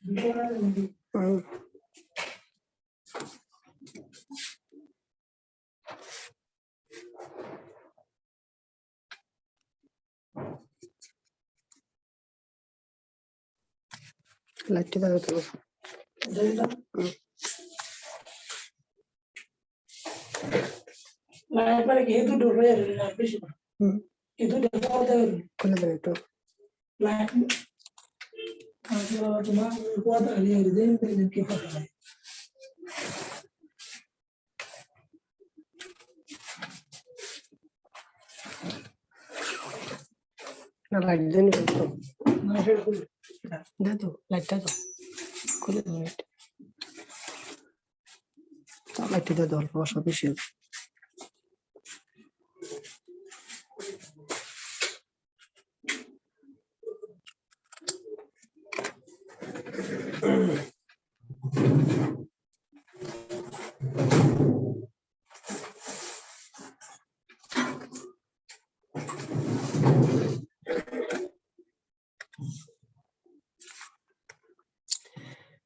Light दाও তো না একবারে কি হেতু ডুবে না বেশি হেতু ডুবে খুলে দাও একটু লাইট তোমার কোয়াদ আলিয়ে দেন কি কথা না লাইট দেন তো না সেটা দে তো লাইটটা তো খুলে দাও লাইট লাইট দাও অল্প সব বেশি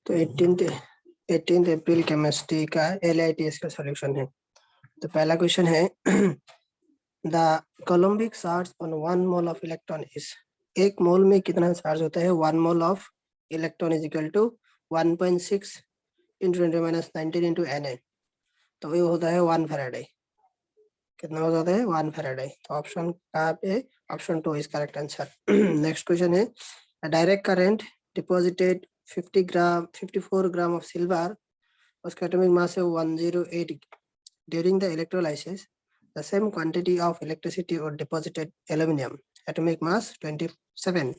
तो 18th अप्रैल केमिस्ट्री का LITS का सॉल्यूशन है। तो पहला क्वेश्चन है the coulombic charge on 1 mole of electron is, एक मोल में कितना चार्ज होता है? 1 mole of electron is equal to 1.6 × 10⁻19 × Na, तो ये होता है 1 फैराडे। कितना हो जाता है? 1 फैराडे। तो ऑप्शन कहाँ पे? Option 2 is correct answer. Next question है direct current deposited 54 gram of silver, उसका एटॉमिक मास है 108। During the electrolysis the same quantity of electricity और deposited aluminium, atomic mass 27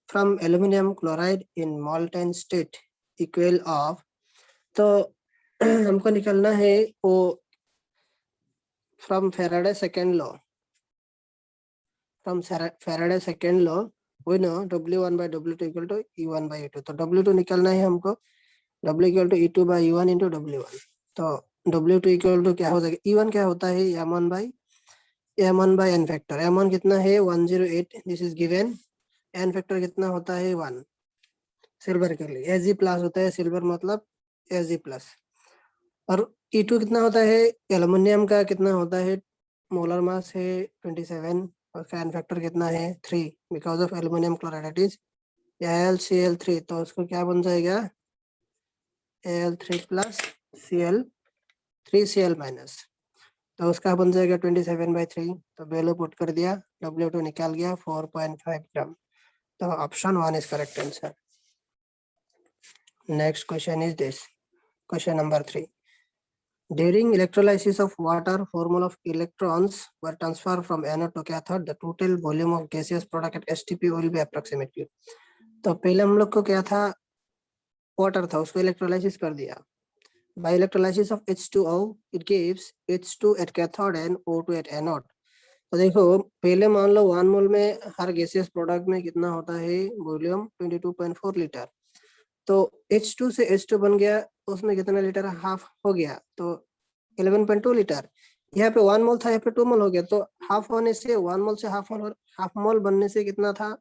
from aluminium chloride in molten state equal of. तो हमको निकालना है वो from Faraday second law, we know W1 by W2 equal to E1 by E2, तो W2 निकालना है हमको, W equal to E2 by E1 into W1। तो W2 equal to क्या हो जाएगा? E1 क्या होता है? M1 by N factor. M1 कितना है? 108, this is given. N factor कितना होता है? 1। सिल्वर के लिए Ag प्लस होता है, सिल्वर मतलब Ag प्लस। और E2 कितना होता है? एल्युमिनियम का कितना होता है? मोलर मास है 27 और फैन फैक्टर कितना है? 3, because of aluminium chloride it is AlCl3। तो उसको क्या बन जाएगा? Al3 प्लस Cl3Cl माइनस, तो उसका बन जाएगा 27/3। तो वैल्यू पुट कर दिया, W2 निकाल गया 4.5 ग्राम। तो option 1 is correct answer. Next question is this, question number 3। During electrolysis of water, 4 mole of electrons were transferred from anode to cathode. The total volume of gaseous product at STP will be approximately। तो पहले हम लोग को क्या था? Water था, उसको electrolysis कर दिया। By electrolysis of H2O, it gives H2 at cathode and O2 at anode। तो देखो पहले मान लो 1 मोल में हर गैसियस प्रोडक्ट में कितना होता है? Volume 22.4 litre. तो H2 से H2 बन गया, उसमें कितना लीटर? हाफ हो गया, तो 11.2 लीटर। यहाँ पे 1 मोल था, यहाँ पे 2 मोल हो गया, तो हाफ होने से 1 मोल से हाफ मोल बनने से कितना था?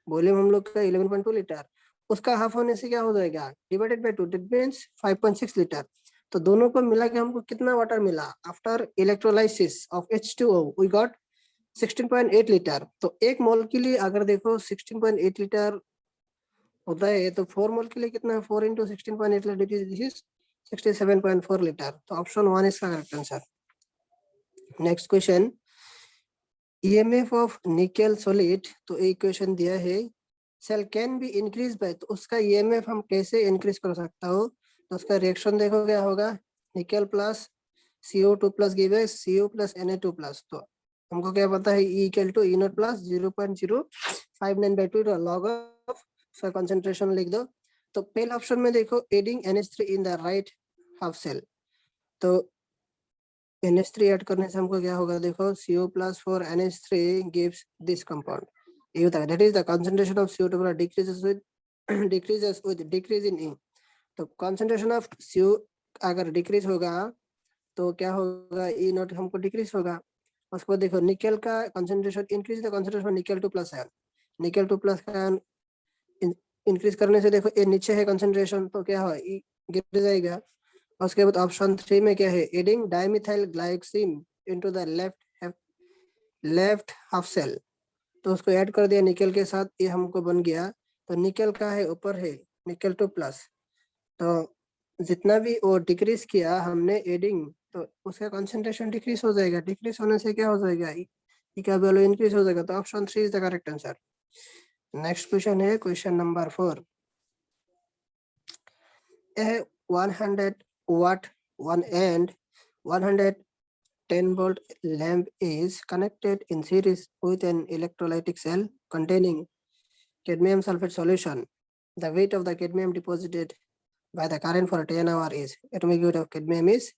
वॉल्यूम हम लोग का 11.2 लीटर, उसका हाफ होने से क्या हो जाएगा? Divided by 2, that means 5.6 litre. तो दोनों को मिला के हमको कितना वाटर मिला? After electrolysis of H2O we got 16.8 litre. तो एक मोल के लिए अगर देखो 16.8 लीटर होता है, तो 4 मोल के लिए कितना है? 4 × 16.8 लीटर, दिस इज 67.4 लीटर। तो option 1 is correct answer. Next question, EMF of nickel solid. तो एक क्वेश्चन दिया है, cell can be increase by, तो उसका EMF हम कैसे इंक्रीज कर सकता हो? तो उसका रिएक्शन देखो क्या होगा? Nickel plus CO2 plus give Cu plus Na2 plus. तो हमको क्या पता है? E equal to E0 plus 0.059/2 log of उसका कंसंट्रेशन लिख दो। तो पहले ऑप्शन में देखो adding NH3 in the right half cell, तो NH3 ऐड करने से हमको क्या होगा? देखो CO plus 4 NH3 gives this compound, ये होता है, that is the concentration of CO2 decreases with decrease in E। तो कंसंट्रेशन ऑफ CO अगर डिक्रीज होगा तो क्या होगा? E0 हमको डिक्रीज होगा। उसको देखो निकेल का concentration increase, the concentration nickel 2 plus ion, nickel 2 plus ion increase करने से देखो ये नीचे है कंसंट्रेशन, तो क्या हो गिर जाएगा। उसके बाद ऑप्शन 3 में क्या है, adding dimethyl glycine into the left half cell, तो उसको ऐड कर दिया निकल के साथ, ये हमको बन गया। तो निकल का है ऊपर है निकल 2+, तो जितना भी वो डिक्रीज किया हमने एडिंग, तो उसका कंसंट्रेशन डिक्रीज हो जाएगा। डिक्रीज होने से क्या हो जाएगा, ई का वैल्यू इंक्रीज हो जाएगा। तो option 3 is the correct answer. Next question है question number 4। A 100 watt one end 110 volt lamp is connected in series with an electrolytic cell containing cadmium sulfate solution. The weight of the cadmium deposited by the current for 10 hours is, atomic weight of cadmium is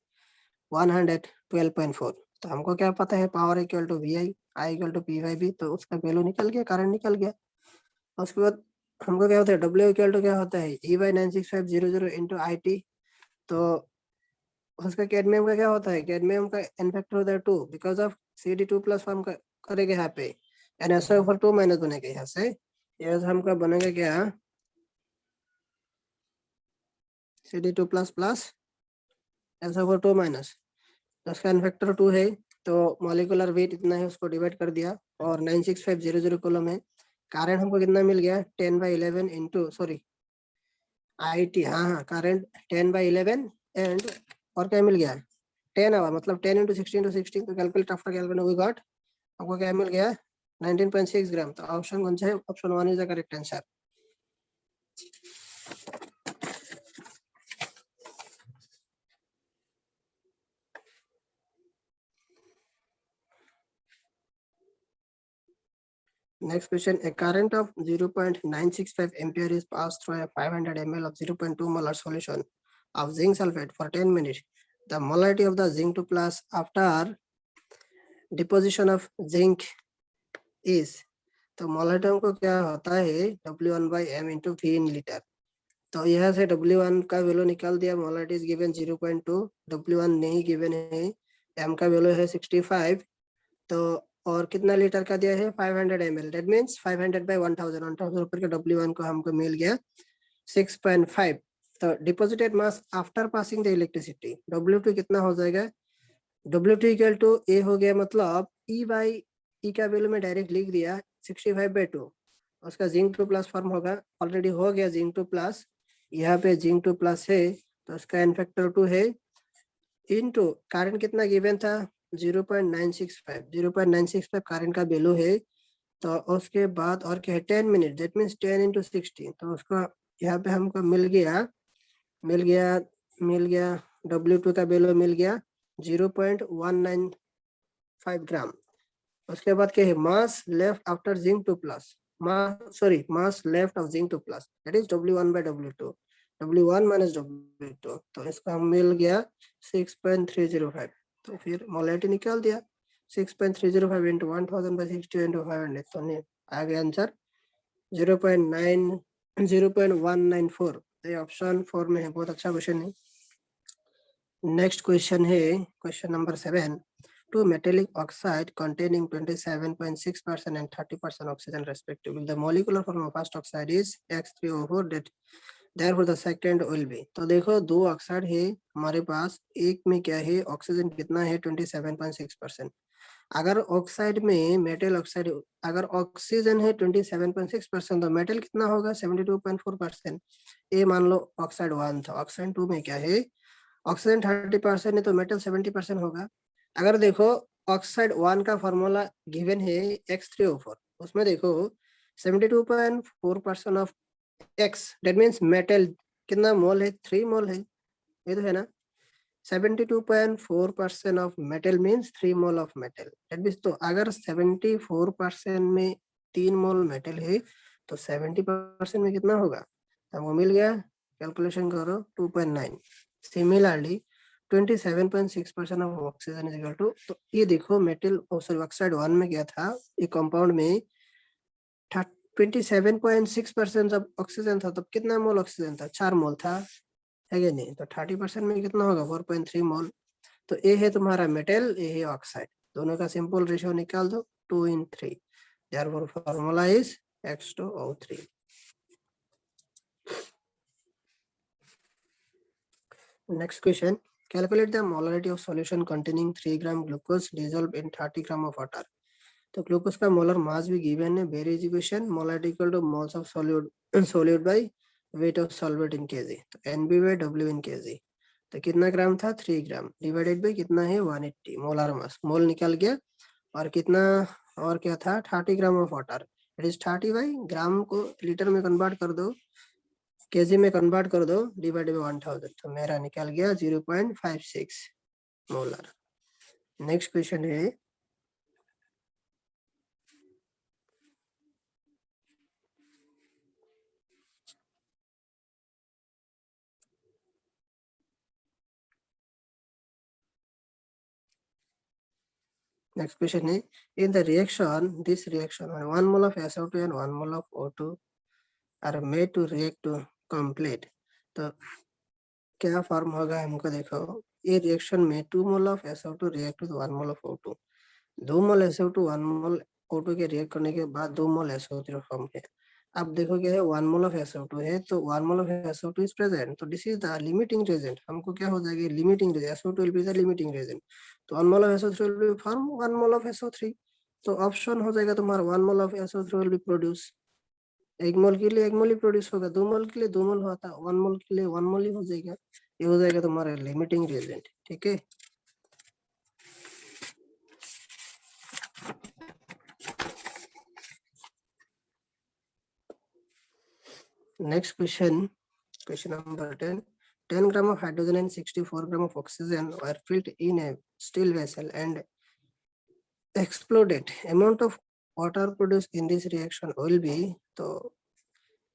112.4। तो हमको क्या पता है, power equal to VI, I equal to P/V, तो उसका value निकल गया, current निकल गया। उसके बाद हमको क्या होता है, W इक्वल टू क्या होता है, E/96500 इंटू IT। तो उसका कैडमियम का क्या होता है, कैडमियम का n फैक्टर होता है 2, बिकॉज ऑफ Cd2+ फॉर्म करेगा यहाँ पे, NSO/2 माइनस बनेगा यहाँ से। ये हमका बनेगा क्या, Cd2+ प्लस NSO/2 माइनस, तो उसका n फैक्टर 2 है। तो मॉलिक्यूलर वेट इतना है, उसको डिवाइड कर दिया, और 96500 कॉलम है। करंट हमको कितना मिल गया, 10/11 इंटू सॉरी IT, हाँ करंट 10/11 एंड और क्या मिल गया 10 आवर, मतलब 10 into 16 into 16, तो calculate after calculate we got, हमको क्या मिल गया 19.6 ग्राम। तो ऑप्शन कौन सा है, option 1 is the correct answer. Next question, a current of 0.965 ampere is passed through a 500 ml of 0.2 molar solution of zinc sulfate for 10 minutes. The molarity of the zinc 2+ after deposition of zinc is, तो molarity हमको क्या होता है W1/m into V in liter। तो यहाँ से W1 का value निकाल दिया, मोलारिटी इज गिवन 0.2, W1 नहीं गिवन है, m का वैल्यू है 65, तो और कितना लीटर का दिया है 500 ml, दैट मींस 500/1000, 1000 ऊपर के W1 को हमको मिल गया 6.5। तो deposited mass after passing the electricity, W2 कितना हो जाएगा, W2 इक्वल टू ए हो गया, मतलब E का वैल्यू में डायरेक्ट लिख दिया 65/2, उसका जिंक 2+ फॉर्म होगा, ऑलरेडी हो गया जिंक 2+, यहाँ पे जिंक 2+ है, तो उसका n फैक्टर 2 है, इनटू करंट कितना गिवन था 0.965 करंट का वैल्यू है। तो उसके बाद और क्या है 10 मिनट, दैट मींस 10 into 16, तो उसका यहाँ पे हमको मिल गया W2 का वैल्यू मिल गया 0.195 ग्राम। उसके बाद क्या है, mass left after zinc 2+, mass left of zinc 2+, that is W1/W2, W1 minus W2, तो इसका मिल गया 6.305। तो फिर मोलारिटी निकाल दिया, 6.305 into 1000/60 into 500, तो आ गया आंसर 0.194। तो ऑप्शन 4 में है, बहुत अच्छा क्वेश्चन है। नेक्स्ट क्वेश्चन है question number 7। Two metallic oxide containing 27.6% and 30% oxygen respectively. The molecular form of first oxide is X3O4, that therefore the second will be। तो देखो दो ऑक्साइड है हमारे पास, एक में क्या है ऑक्सीजन कितना है 27.6%। अगर ऑक्साइड में मेटल ऑक्साइड, अगर ऑक्सीजन है 27.6%, तो मेटल कितना होगा 72.4%। ये मान लो ऑक्साइड 1 था, ऑक्साइड 2 में क्या है ऑक्सीजन 30% है, तो मेटल 70% होगा। अगर देखो ऑक्साइड 1 का फॉर्मूला गिवन है X3O4, उसमें देखो 72.4% of X, that means metal कितना मोल है 3 मोल है, ये तो है ना, 72.4% of metal means 3 mole of metal, that means, तो अगर 74% में 3 मोल मेटल है, तो 70% में कितना होगा, हमको मिल गया, कैलकुलेशन करो 2.9। Similarly 27.6% of oxygen is equal to, तो ये देखो मेटल सॉरी ऑक्साइड 1 में क्या था, ये कंपाउंड में 27.6% ऑफ ऑक्सीजन था, तब कितना मोल ऑक्सीजन था 4 मोल था, है कि नहीं, तो 30% में कितना होगा 4.3 मोल। तो ये है तुम्हारा मेटल, ये है ऑक्साइड, दोनों का सिंपल रेशियो निकाल दो 2:3, therefore formula is X2O3। Next question. Calculate the molarity of solution containing 3 gram glucose dissolved in 30 gram of water. तो ग्लूकोज का मोलर मास भी गिवन है, बेरीज equation molarity equal to moles of solute by weight of solvent in KG, तो NB by W in KG. तो कितना ग्राम था, 3 gram divided by कितना है 180 मोलर मास, मोल निकल गया। और कितना और क्या था, 30 gram of water, it is 30 by gram को लीटर में कन्वर्ट कर दो, केजी में कन्वर्ट कर दो, डिवाइड बाय 1000, तो मेरा निकल गया 0.56 मोलर। नेक्स्ट क्वेश्चन है next question is, in the reaction, this reaction, 1 mole of SO2 and 1 mole of O2 are made to react to complete. तो क्या फॉर्म होगा हमको देखो, ये रिएक्शन में 2 मोल of SO2 react with 1 mole of O2, 2 mole SO2 1 mole O2 के react करने के बाद 2 मोल SO3 फॉर्म है। अब देखो क्या है, 1 मोल ऑफ SO2 है, तो 1 mole of SO2 is present, तो this is the limiting reagent. हमको क्या हो जाएगी, limiting reagent, SO2 will be the limiting reagent, तो 1 mole of SO3 will be form 1 mole of SO3, तो ऑप्शन हो जाएगा तुम्हारा 1 mole of SO3 will be produce. 1 mole के लिए 1 मोल ही प्रोड्यूस होगा, 2 मोल के लिए 2 मोल होता, 1 मोल के लिए 1 मोल ही हो जाएगा, ये हो जाएगा तुम्हारा लिमिटिंग रेजेंट। ठीक है, next question, question number 10. 10 gram of hydrogen and 64 gram of oxygen were filled in a steel vessel and exploded. Amount of water produced in this reaction will be, तो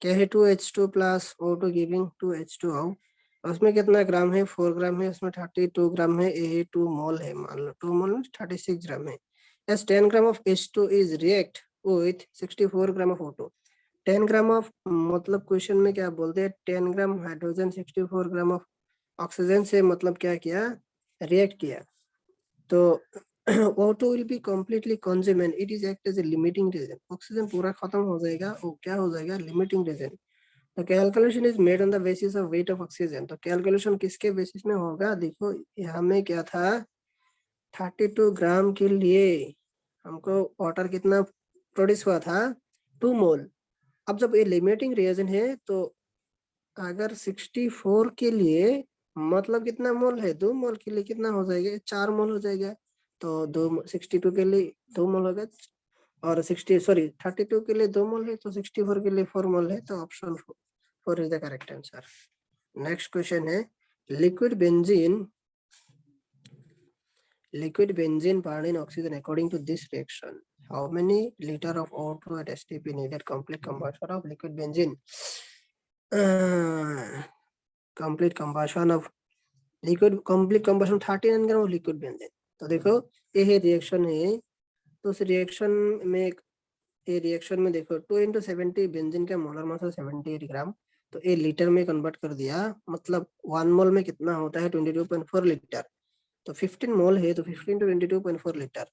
K2H2 plus O2 giving 2H2O, उसमें कितना ग्राम है, 4 ग्राम है, उसमें 32 ग्राम है, ये 2 मोल है, मान लो 2 मोल 36 ग्राम है। As 10 gram of H2 is react with 64 gram of O2, 10 gram of, मतलब क्वेश्चन में क्या बोलते हैं, 10 gram hydrogen 64 gram of oxygen से मतलब क्या किया, रिएक्ट किया, तो O2 will be completely consumed and it is act as a limiting reagent, oxygen पूरा खत्म हो जाएगा, वो क्या हो जाएगा, लिमिटिंग reagent। तो calculation is made on the basis of weight of oxygen, तो कैलकुलेशन किसके बेसिस में होगा, देखो यहाँ में क्या था, 32 ग्राम के लिए हमको वाटर कितना प्रोड्यूस हुआ था, 2 मोल। अब जब ये लिमिटिंग रिएजेंट है, तो अगर 64 के लिए मतलब कितना मोल है, 2 मोल के लिए कितना हो जाएगा, 4 मोल हो जाएगा, तो 62 के लिए 2 मोल होगा, और 32 के लिए 2 मोल है, तो 64 के लिए 4 मोल है, तो option 4 is the correct answer. Next question है, liquid benzene burning oxygen according to this reaction, how many liter of O2 at STP needed complete combustion of liquid benzene? complete combustion of 39 gram of liquid benzene. तो देखो ये reaction है, तो उस reaction में, ये reaction में देखो 2 × 70 बेंजीन का मोलर मास है 78 ग्राम, तो ये लीटर में कन्वर्ट कर दिया, मतलब 1 मोल में कितना होता है 22.4 लीटर, तो 15 मोल है, तो 15 × 22.4 लीटर,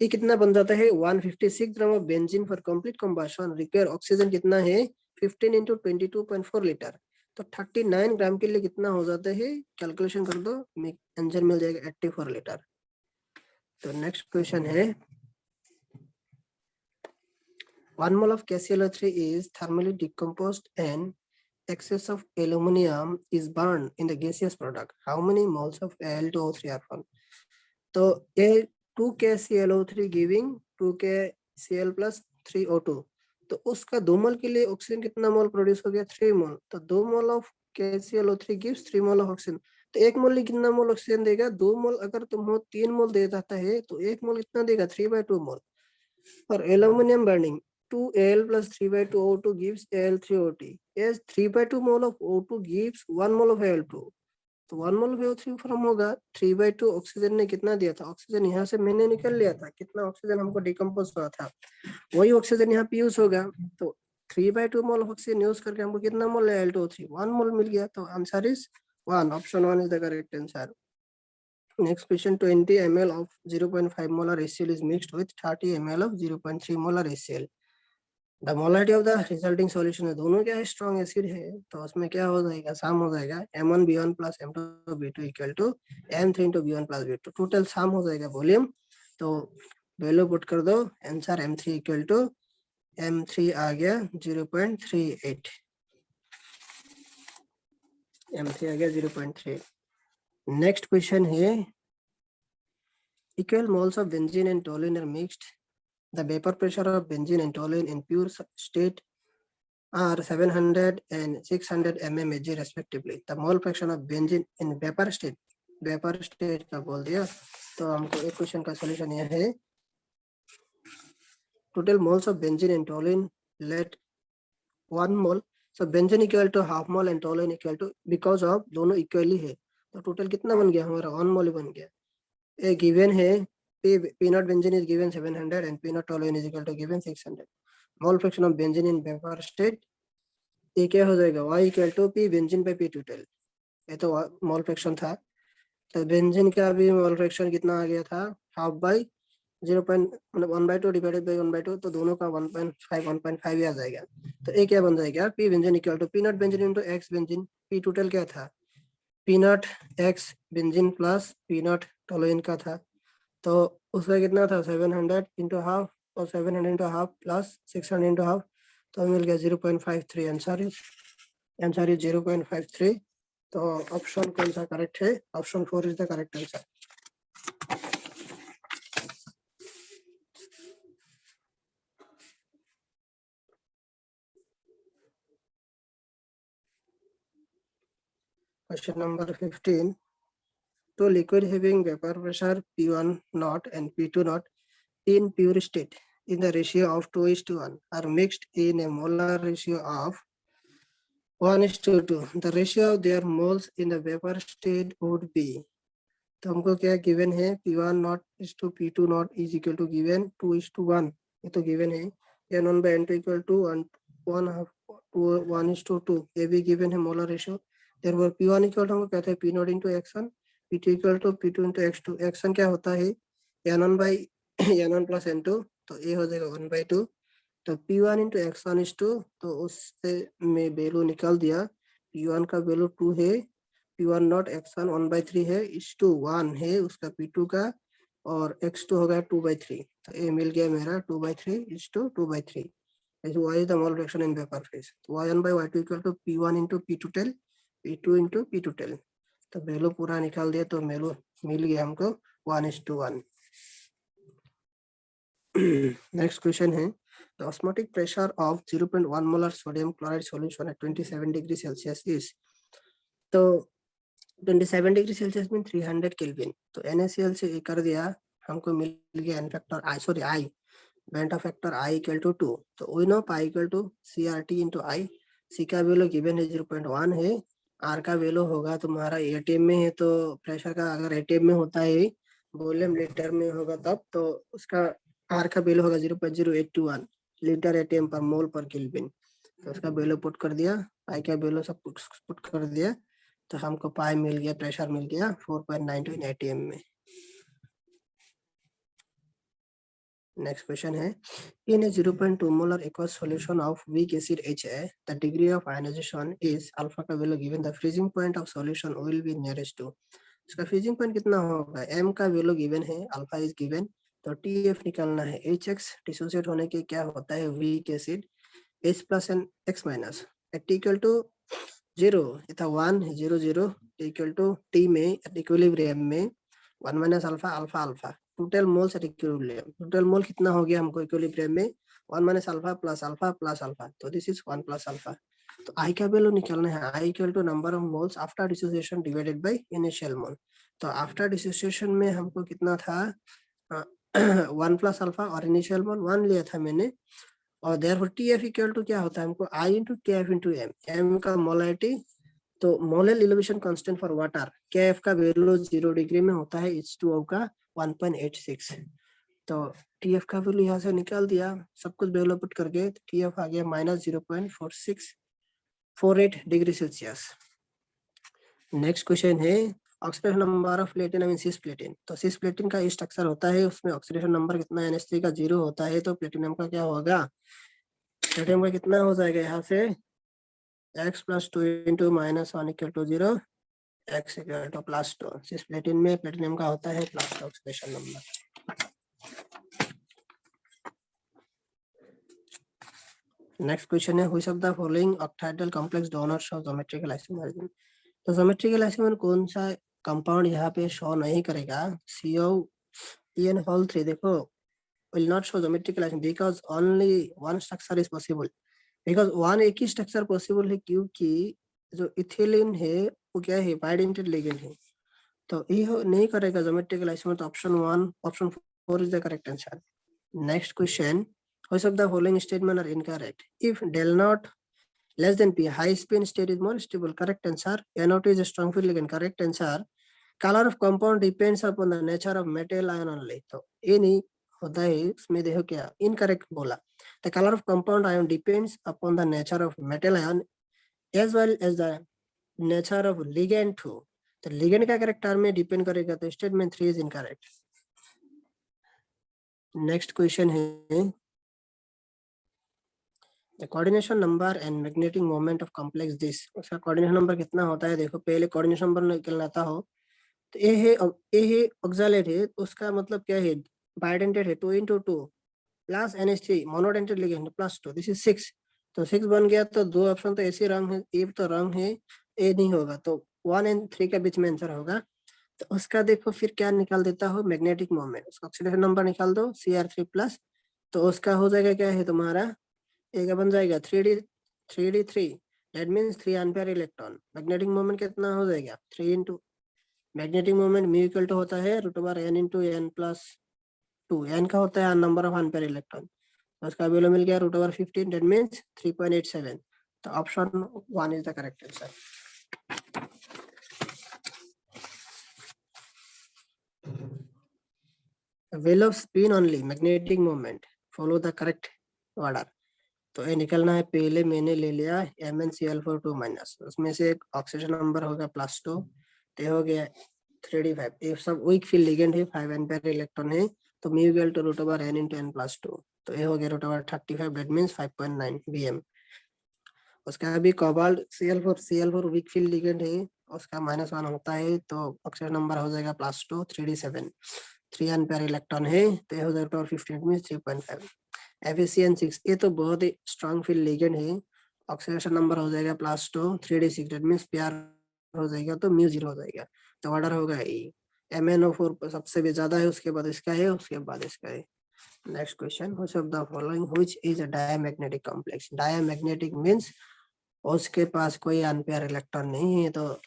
ये कितना बन जाता है 156 gram of benzene for complete combustion require oxygen कितना है 15 × 22.4 लीटर, तो 39 ग्राम के लिए कितना हो जाता है, कैलकुलेशन कर दो, आंसर मिल जाएगा 84 लीटर। तो नेक्स्ट क्वेश्चन है, 1 mole of KClO3 is thermally decomposed and excess of aluminum is burned in the gaseous product, how many moles of Al2O3 are formed? तो ये 2KClO3 giving 2KCl plus 3O2, तो उसका 2 मोल के लिए oxygen कितना मोल produce हो गया, 3 मोल, तो 2 mole of KClO3 gives 3 mole of oxygen, तो 1 मोल कितना मोल ऑक्सीजन देगा, 2 मोल, अगर तुम 3 मोल दे जाता है, तो 1 मोल कितना देगा, 3/2 मोल। For aluminum burning, 2Al plus 3/2 O2 gives Al3OT. Yes, 3/2 mole of O2 gives 1 mole of Al2. तो 1 मोल of O3 फॉर्म होगा, 3/2 ऑक्सीजन ने कितना दिया था, ऑक्सीजन यहाँ से मैंने निकल लिया था, कितना ऑक्सीजन हमको डिकम्पोज हुआ था, वही ऑक्सीजन यहाँ पे यूज होगा, तो 3/2 मोल ऑफ ऑक्सीजन यूज करके हमको कितना मोल है Al2O3, 1 मोल मिल गया, तो answer is 1, option 1 is the correct answer. Next question, 20 ml of 0.5 molar HCl is mixed with 30 ml of 0.3 molar HCl. The molarity of the resulting solution है, दोनों क्या है स्ट्रॉन्ग एसिड है, तो उसमें क्या हो जाएगा सम हो जाएगा M1B1 plus M2B2 equal to M3 into B1 plus B2, total sum हो जाएगा वॉल्यूम, तो वैल्यू पुट कर दो, answer M3 equal to M3 आ गया 0.38, M3 आ गया 0.3। नेक्स्ट क्वेश्चन है equal moles of benzene and toluene are mixed, the vapor pressure of benzene and toluene in pure state are 700 and 600 mmHg respectively, the mole fraction of benzene in vapor state का बोल दिया, तो हमको एक question का solution यह है total moles of benzene and toluene let 1 mole, so benzene equal to half mole and toluene equal to, because of दोनों इक्वली है तो टोटल कितना बन गया हमारा 1 मोल बन गया। ए गिवन है P naught benzene is given 700 and P naught toluene is equal to given 600, mole fraction of benzene in vapor state, ये क्या हो जाएगा y equal to P benzene by P total, ये तो मोल फ्रैक्शन था, तो benzene का भी मोल फ्रैक्शन कितना आ गया था हाफ बाई 0. मतलब 1/2 डिवाइडेड बाई 1/2, तो दोनों का 1.5 ही आ जाएगा, तो ये क्या बन जाएगा P benzene equal to P naught benzene into X benzene, P total क्या था P naught X benzene plus P naught toluene का था, तो उसका कितना था 700 इंटू हाफ और 700 into half plus 600 into half, तो मिल गया 0.53, आंसर इज 0.53, तो ऑप्शन कौन सा करेक्ट है, option 4 is the correct answer. Question number 15, तो liquid having vapour pressure P1 naught and P2 naught in pure state in the ratio of 2:1 are mixed in a molar ratio of 1:2, the ratio of their moles in the vapor state would be, तो हमको क्या given है P1 naught is to P2 naught is equal to given 2:1, ये तो given है, N1 by N2 equal to 1:2, ये भी given है molar ratio, therefore P1 equal to हमको कहते हैं P naught into X1, P2 equal to P2 into X2, X1 क्या होता है N1 by N1 plus N2, तो ये हो जाएगा 1/2, तो P1 into X1 is 2, तो उससे में वैल्यू निकाल दिया, P1 का वैल्यू 2 है, P1 नॉट X1 1/3 है, इस टू 1 है उसका P2 का, और X2 हो गया 2/3, तो ये मिल गया मेरा 2/3 इस to 2/3, y is the mole fraction in vapor phase, y1 by y2 equal to P1 into P total, P2 into P total, तो वैल्यू पूरा निकाल दिया, तो वैल्यू मिल गया हमको 1:1। नेक्स्ट क्वेश्चन है the osmotic pressure of 0.1 molar sodium chloride solution at 27 degree Celsius is, तो 27 degree Celsius में 300 केल्विन, तो NaCl से ये कर दिया, हमको मिल गया n factor i, sorry i, बेंटा फैक्टर i इक्वल टू 2, तो we know pi equal to CRT into i, C का वैल्यू गिवन है 0.1 है, R का वैल्यू होगा तुम्हारा ATM में है, तो प्रेशर का अगर ATM में होता है वॉल्यूम लीटर में होगा तब, तो उसका R का वैल्यू होगा 0.0821 लीटर ATM पर मोल पर केल्विन, तो उसका वैल्यू पुट कर दिया, पाई का वैल्यू सब पुट कर दिया, तो हमको पाई मिल गया, प्रेशर मिल गया 4.92 ATM में। नेक्स्ट क्वेश्चन है इन ए 0.2 molar aqueous solution of weak acid HA, the degree of ionization is alpha का value given, the freezing point of solution will be nearest to, इसका फ्रीजिंग पॉइंट कितना होगा, m का value given है, alpha is given, तो TF निकालना है, HX dissociate होने के क्या होता है weak acid, H plus and X minus, T equal to 0, ये था 1 0 0 इक्वल टू T में इक्विलिब्रियम में 1 minus alpha alpha alpha, total moles at equilibrium, total mole कितना हो गया हमको इक्विलिब्रियम में 1 माइनस अल्फा प्लस अल्फा, तो दिस इज 1 प्लस अल्फा, तो I का वैल्यू निकालना है, I equal to number of moles after dissociation divided by initial मोल, तो आफ्टर डिसोसिएशन में हमको कितना था 1 प्लस अल्फा और इनिशियल मोल 1 लिया था मैंने, और देयरफॉर TF इक्वल टू क्या होता है हमको I into KF into M, M का मोलैरिटी, तो molar elevation constant for water KF का वैल्यू 0 डिग्री में होता है, H2O का 1.86, तो TF का वैल्यू यहाँ से निकाल दिया, सब कुछ वैल्यू पुट करके TF आ गया -0.4648 डिग्री सेल्सियस। नेक्स्ट क्वेश्चन है oxidation number of platinum in cisplatin, तो सिस्प्लेटिन का स्ट्रक्चर होता है, उसमें ऑक्सीडेशन नंबर कितना NH3 का 0 होता है, तो प्लेटिनम का क्या होगा प्लेटिनम का कितना हो जाएगा यहाँ से x + 2 × -1 = 0 x = +2। सिस्प्लेटिन में प्लेटिनम का होता है +2 ऑक्सीडेशन नंबर। नेक्स्ट क्वेश्चन है which of the following octahedral complex donors of geometrical isomerism. तो ज्योमेट्रिकल आइसोमर कौन सा कंपाउंड यहाँ पे शो नहीं करेगा? COEN3 देखो will not show geometrical isomer because only one structure is possible, because one एक ही स्ट्रक्चर पॉसिबल है क्योंकि जो इथिलीन है वो क्या है बाइडेंटेड लिगेंड है, तो ये नहीं करेगा ज्योमेट्रिकल आइसोमर। तो option 4 is the correct answer. Next question which of the following statement are incorrect? If del naught less than p, high spin state is more stable, correct answer. NO2 is a strong field ligand, correct answer. Color of compound depends upon the nature of metal ion only, तो ये नहीं होता है इसमें। देखो क्या incorrect बोला। The color of compound ion depends upon the nature of metal ion as well as the nature of ligand too, तो ligand का करेक्टर में डिपेंड करेगा, तो statement 3 is incorrect. Next question है the coordination number and magnetic moment of complex this. उसका coordination number कितना होता है? देखो पहले कोऑर्डिनेशन नंबर निकलना हो तो ये है ऑक्सैलेट है, उसका मतलब क्या है बाइडेंटेड है 2 × 2 plus NH3 monodentate ligand +2, this is 6। तो 6 बन गया, तो दो ऑप्शन तो ऐसे रंग है, ए तो रंग है, ए नहीं होगा, तो 1 और 3 के बीच में आंसर होगा। तो उसका देखो फिर क्या निकाल देता हो मैग्नेटिक मोमेंट, उसका ऑक्सीडेशन नंबर निकाल दो Cr3+, तो उसका हो जाएगा क्या है तुम्हारा एक बन जाएगा 3d3, that means 3 unpaired electron. Magnetic moment कितना हो जाएगा 3 × magnetic moment mu equal to होता है √n × n+2, n का होता है नंबर ऑफ एम्पीयर इलेक्ट्रॉन, तो उसका वैल्यू मिल गया √15, दैट मींस 3.87। तो option 1 is the correct answer. will of spin only magnetic moment follow the correct order, तो ये निकलना है। पहले मैंने ले लिया MnCl4 2-, उसमें से एक ऑक्सीजन नंबर होगा +2, तो हो गया 3d5। ये सब वीक फील्ड लिगेंड है, 5 एम्पीयर इलेक्ट्रॉन है, तो mu equal to √n × n+2, तो ये हो गया √35, दैट मींस 5.9 bm। उसका अभी cobalt Cl4 weak field ligand है, उसका -1 होता है, तो ऑक्सीजन नंबर हो जाएगा +2 3d7, 3 एम्पीयर इलेक्ट्रॉन है, तो ये हो जाएगा 15 मींस 3.5। FeCN6 ये तो बहुत ही स्ट्रॉन्ग फील्ड लिगेंड है, ऑक्सीडेशन नंबर हो जाएगा +2 3d6, दैट मींस प्यार हो जाएगा, तो म्यू 0 हो जाएगा, तो ऑर्डर होगा E। MnO4 सबसे भी ज्यादा है, उसके बाद इसका है, उसके बाद इसका है। Next question which of the following which is a diamagnetic complex. Diamagnetic means उसके पास कोई एम्पीयर इलेक्ट्रॉन नहीं है, तो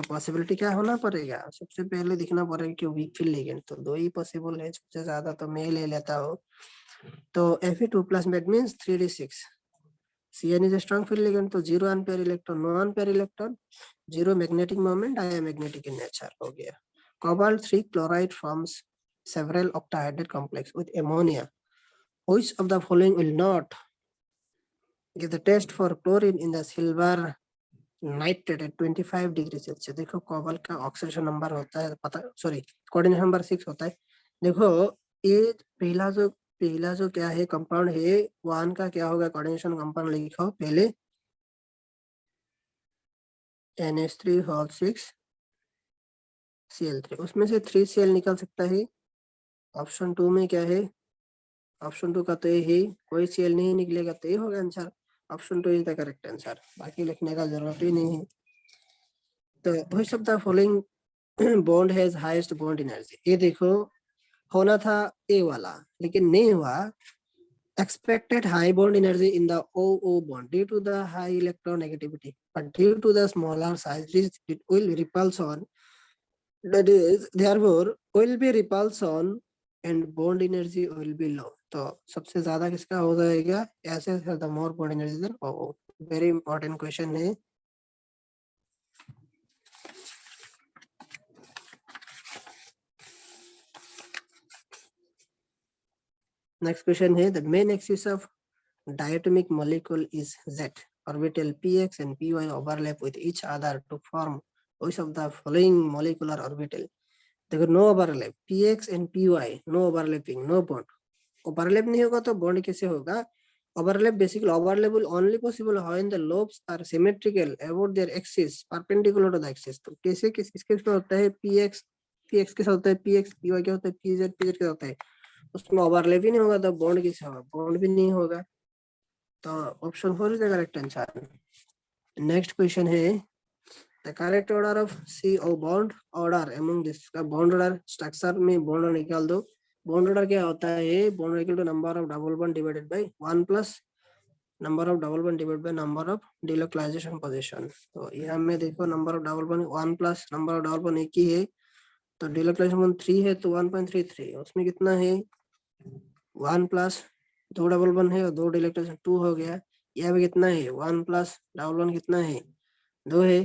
पॉसिबिलिटी क्या होना पड़ेगा? सबसे पहले दिखना पड़ेगा कि वीक फील्ड लिगेंड, तो 2 ही पॉसिबल है, सबसे ज्यादा तो मैं ले लेता हूँ, तो Fe2+ that means 3d6। Cn is a strong field ligand, तो 0 unpaired electron, no unpaired electron, 0 magnetic moment, diamagnetic in nature हो गया। Cobalt 3 chloride forms several octahedral complex with ammonia. Which of the following will not give the test for chlorine in the silver nitrate at 25 degree Celsius? देखो cobalt का oxidation number होता है, पता sorry coordination number 6 होता है। देखो ये पहला जो क्या है कंपाउंड है, 1 का क्या होगा कोऑर्डिनेशन कंपाउंड लिखो पहले NH3 Cl3, उसमें से 3Cl निकल सकता है। ऑप्शन 2 में क्या है? ऑप्शन 2 का तो ये है, कोई Cl नहीं निकलेगा, तो ये होगा answer. Option 2 is the correct answer, बाकी लिखने का जरूरत ही नहीं है। तो which of the following bond has highest bond energy? ये देखो होना था ए वाला, लेकिन नहीं हुआ। Expected high bond energy in the OO bond due to the high electronegativity, but due to the smaller size, it will repulse on. That is, therefore, will be repulse on and bond energy will be low. तो सबसे ज्यादा किसका हो जाएगा? ऐसे the more bond energy than OO. Very important question है। Next question है the main axis of diatomic molecule is Z. Orbital px and py overlap with each other to form which of the following molecular orbital? देखो no overlap, px and py no overlapping, no bond. Overlap नहीं होगा तो bond कैसे होगा? Overlap basically overlap will only possible when the lobes are symmetrical about their axis perpendicular to the axis. तो कैसे इसके उसमें होता है px के साथ होता है px py क्या होता है pz pz क्या होता है, उसमें ओवरलैप ही नहीं होगा तो बॉन्ड कैसे होगा, बॉन्ड भी नहीं होगा, तो option 4 is the correct answer. Next question है the correct order of CO bond order among this का बॉन्ड ऑर्डर स्ट्रक्चर में बॉन्ड ऑर्डर निकाल दो। बॉन्ड ऑर्डर क्या होता है, bond equal to number of double bond divided by 1 plus number of double bond divided by number of delocalization position. तो यहाँ में देखो number of double bond 1 plus number of double bond एक ही है, तो डिलोकलाइजेशन 3 है तो 1.33, उसमें कितना है 1 प्लस 2 डबल बॉन्ड है और 2 डिलोकलाइजेशन 2 हो गया। यहाँ पे कितना है 1 प्लस डबल बॉन्ड कितना है 2 है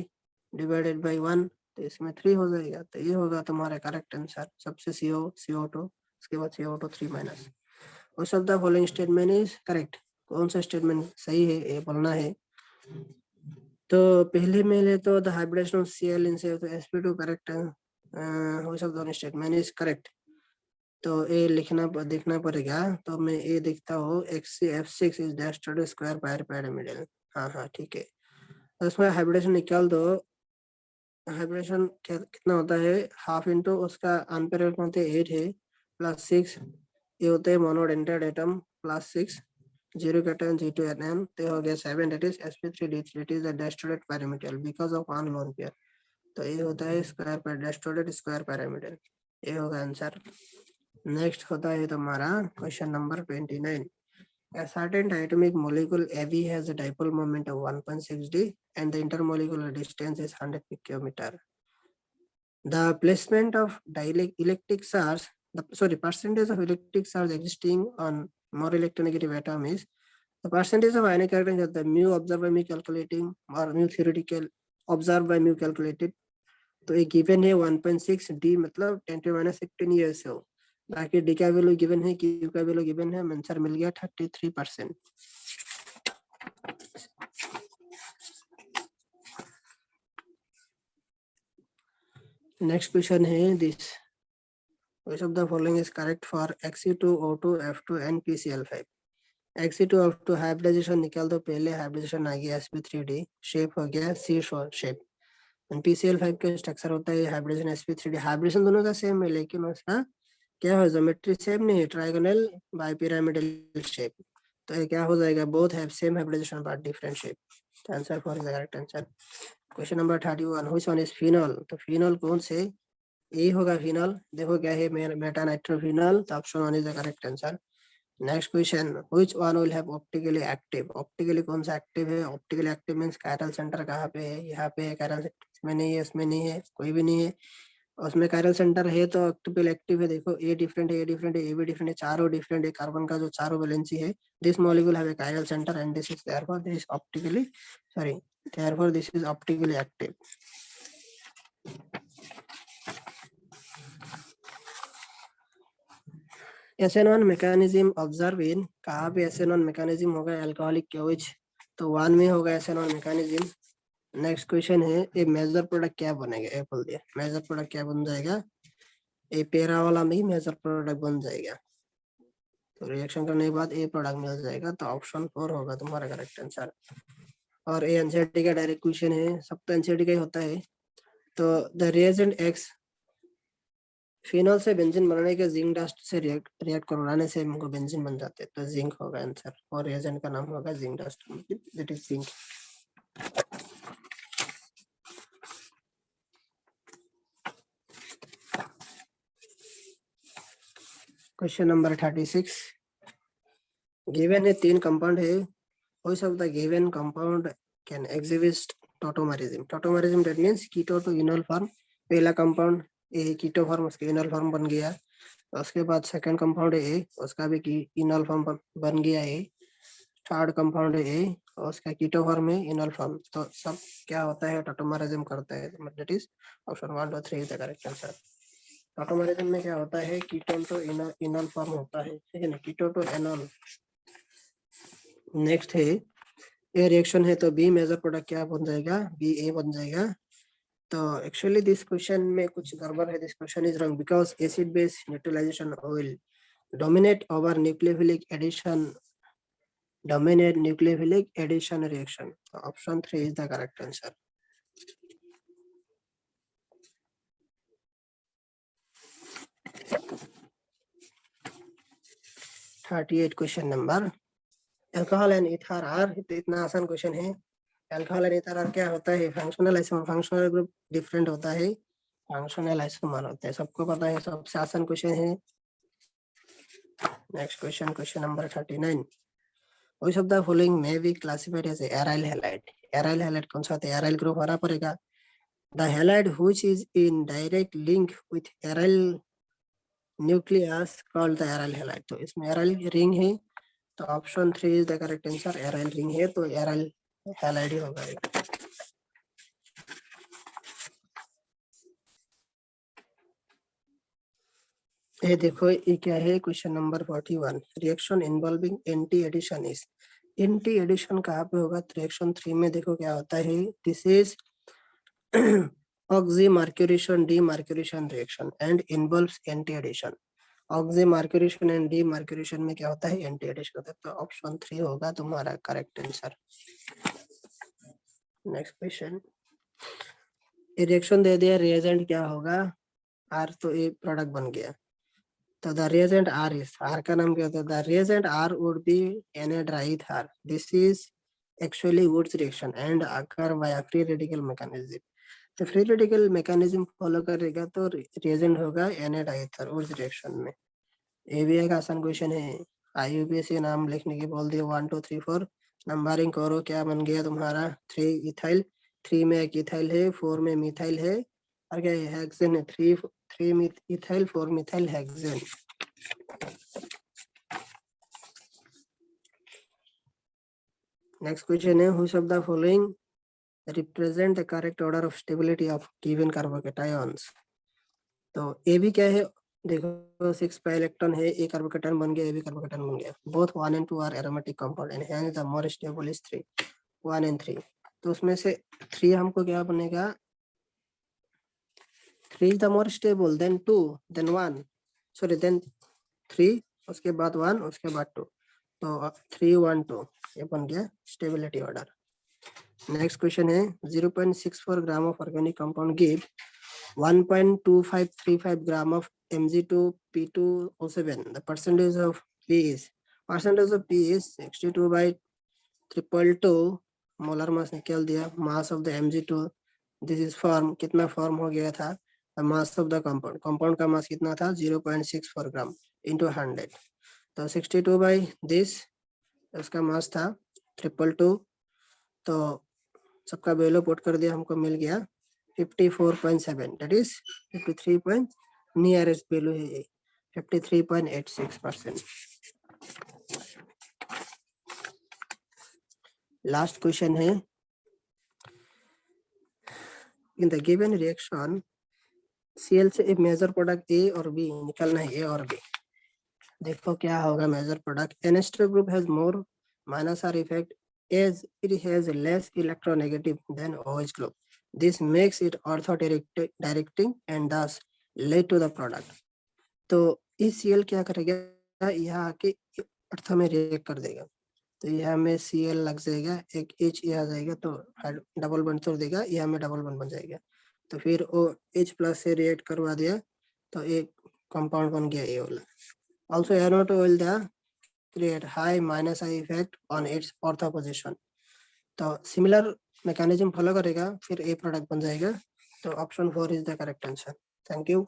डिवाइडेड बाय 1, तो इसमें 3 हो जाएगा, तो ये होगा तुम्हारा करेक्ट आंसर। सबसे CO2 उसके बाद CO2 3 minus. Most of the following statement is correct. कौन सा स्टेटमेंट सही है ये बोलना है। तो पहले में ले तो द हाइब्रिडेशन ऑफ Cl इन से तो sp2 करेक्ट है, most of the statement is correct. तो ए लिखना देखना पड़ेगा, तो मैं ए देखता हूँ F6 is dash to square by pyramidal. हाँ ठीक है, तो उसमें हाइब्रिडेशन निकाल दो। हाइब्रिडेशन कितना होता है हाफ इंटू उसका अनपेयर होते 8 है प्लस 6, ये होते हैं monodentate atom plus 6 0 cation G2NN, तो हो गया 7, that is sp3d3, it is a distorted parameter because of one lone pair. तो ये होता है स्क्वायर पर डेस्टोरेट स्क्वायर पैरामीटर, ये होगा आंसर। नेक्स्ट होता है तुम्हारा question number 29। A certain diatomic molecule AB has a dipole moment of 1.6 d and the intermolecular distance is 100 picometer. The placement of dielectric charge, percentage of electric charge existing on more electronegative atom is the percentage of ionic characteristic of the mu observed by mu calculating or mu theoretical observed by mu calculated। तो ये given है 1.6 d मतलब 10⁻⁻16 ये से हो, बाकी D का value given है, क्यू का वैल्यू गिवन है, आंसर मिल गया 33%। नेक्स्ट क्वेश्चन है this, which of the following is correct for Xe2O2 F2 and PCl5। Xe2O2 hybridization निकाल दो, पहले हाइब्रिडाइजेशन आ गया sp3d, शेप हो गया C शेप, PCl5 का स्ट्रक्चर होता है हाइब्रिडेशन sp3d। हाइब्रिडेशन दोनों का सेम है लेकिन उसका क्या है ज्योमेट्री सेम नहीं है, ट्रायगोनल बाइपिरामिडल शेप, तो ये क्या हो जाएगा both have same hybridization but different shape. तो answer 4 is the correct answer. Question number 31, which one is phenol. तो फिनोल कौन से, ये होगा फिनोल, देखो क्या है मेटा नाइट्रोफिनोल, तो option 1 is the correct answer. Next question, which one will have optically active. Optically कौन सा एक्टिव है, optically active means chiral centre कहाँ पे है, यहाँ पे है, कायरल सेंटर में नहीं है, इसमें नहीं है, कोई भी नहीं है, उसमें कायरल सेंटर है तो ऑप्टिकल एक्टिव है। देखो ए डिफरेंट है, ए डिफरेंट है, ए भी डिफरेंट है, चारों डिफरेंट है, कार्बन का जो चारों वैलेंसी है, this molecule have a chiral centre and this is therefore this optically therefore this is optically active. SN1 mechanism observe in, कहाँ पे SN1 मैकेनिज्म होगा, अल्कोहलिक केविज, तो 1 में होगा SN1 मैकेनिज्म। नेक्स्ट क्वेश्चन है ये मेजर प्रोडक्ट क्या बनेगा, ए बोल दिया, मेजर प्रोडक्ट क्या बन जाएगा, ए पेरा वाला में ही मेजर प्रोडक्ट बन जाएगा, तो रिएक्शन करने के बाद ए प्रोडक्ट मिल जाएगा, तो ऑप्शन 4 होगा तुम्हारा करेक्ट आंसर। और ये एनसीईआरटी का डायरेक्ट क्वेश्चन है, सब तो एनसीईआरटी का ही होता है। तो द रिएजेंट एक्स, फिनोल से बेंजीन बनाने के जिंक डस्ट से रिएक्ट करवाने से हमको बेंजीन बन जाते हैं, तो जिंक होगा आंसर, और रिएजेंट का नाम होगा zinc dust, that is zinc. Question number 36, given है 3 कंपाउंड है, which of the given compound can exhibit tautomerism. Tautomerism that means keto to enol form, पहला कंपाउंड ए कीटो फॉर्म उसके enol form बन गया, उसके बाद सेकंड कंपाउंड ए उसका भी इनोल फॉर्म बन गया है, थर्ड कंपाउंड ए उसका कीटो फॉर्म है इनोल फॉर्म, तो सब क्या होता है टॉटोमरिज्म करता है, that is option 1 2 3 is the correct answer. Tautomerism में क्या होता है, कीटोन टू इनोल फॉर्म होता है, ठीक है ना, कीटो टू एनोल। नेक्स्ट है ए रिएक्शन है तो बी मेजर प्रोडक्ट क्या बन जाएगा, बी ए बन जाएगा। तो एक्चुअली दिस क्वेश्चन में कुछ गड़बड़ है, this question is wrong because acid base neutralization will dominate over nucleophilic addition dominate nucleophilic addition reaction. So option 3 is the correct answer. Question number alcohol and ether are, इतना आसान question है। Alcohol and ether are क्या होता है? Functional isomer, functional group different होता है, functional isomer होता है, सबको पता है, सबसे आसान क्वेश्चन है। Next question, question number 39, which of the following may be classified as a aryl halide? aryl halide कौन सा होता है? aryl ग्रुप हरा पड़ेगा। the halide which is in direct link with aryl nucleus called the aryl halide, तो इसमें aryl ring है, तो option 3 is the correct answer. aryl ring है तो aryl halide ही होगा। ये देखो ये क्या है? Question number 41, reaction involving anti addition is, anti addition कहाँ पे होगा? रिएक्शन 3 में देखो क्या होता है, this is oxymercuration demercuration reaction and involves anti addition. oxymercuration and demercuration में क्या होता है? एंटी एडिशन होता है, तो ऑप्शन 3 होगा तुम्हारा correct answer. Next question, reaction दे दिया, रिएजेंट क्या होगा? आर, तो ये प्रोडक्ट बन गया, तो the reagent R is, R का नाम क्या होता है? The reagent R would be एनाड्राइथर, this is actually Wurtz reaction and occur by free radical mechanism. तो फ्री रेडिकल मैकेनिज्म फॉलो करेगा तो रिएजेंट होगा एनाडाइथर वुड्स रिएक्शन में। ये भी एक आसान क्वेश्चन है, आईयूपीएसी नाम लिखने की बोल दिया, 1 2 3 4 नंबरिंग करो, क्या बन गया तुम्हारा? 3 इथाइल, 3 में एक इथाइल है, 4 में मिथाइल है, और क्या है? हेक्सेन है, 3 ethyl 4 methyl hexane. Next question है, which of the following represent the correct order of stability of given carbocations? तो ए भी क्या है? देखो 6 पे इलेक्ट्रॉन है, ए कार्बोकेटायन बन गया, ए भी कार्बोकेटायन बन गया, both 1 and 2 are aromatic compound and hence the more stable is 3, 1 and 3। तो उसमें से 3 हमको क्या बनेगा? 3 is the more stable, then 2, then 1, sorry then 3, उसके बाद 1, उसके बाद 2, तो 3 1 2 ये बन गया स्टेबिलिटी ऑर्डर। नेक्स्ट क्वेश्चन है, 0.64 gram of organic compound give 1.2535 gram of Mg2P2O7. The percentage of P is 62/222 molar mass निकाल दिया। Mass of the Mg2, this is form, कितना फॉर्म हो गया था? Mass of the compound, compound का मास कितना था? 0.64 ग्राम इंटू 100, तो 62 बाई दिस, उसका मास था 222, तो सबका वैल्यू पुट कर दिया, हमको मिल गया 54.7, that is 53 नियरेस्ट वैल्यू है 53.86%। लास्ट क्वेश्चन है, in the given reaction Cl से एक मेजर प्रोडक्ट A और B निकलना है, A और B। देखो क्या होगा major product? NH2 group has more minus R effect as it has less electronegative than OH group. This makes it ortho-directing and thus lead to the product. तो इस Cl क्या करेगा? यहाँ आके ऑर्थो में रिएक्ट कर देगा, तो यहाँ में Cl लग जाएगा, एक H ये आ जाएगा, तो डबल बॉन्ड तोड़ देगा, यहाँ में डबल बॉन्ड बन जाएगा, तो फिर वो H+ से रिएक्ट करवा दिया, तो एक कंपाउंड बन गया ये वाला। Also NO2 will create high minus I effect on its ortho position. तो सिमिलर मैकेनिज्म फॉलो करेगा, फिर ए प्रोडक्ट बन जाएगा, तो option 4 is the correct answer. Thank you.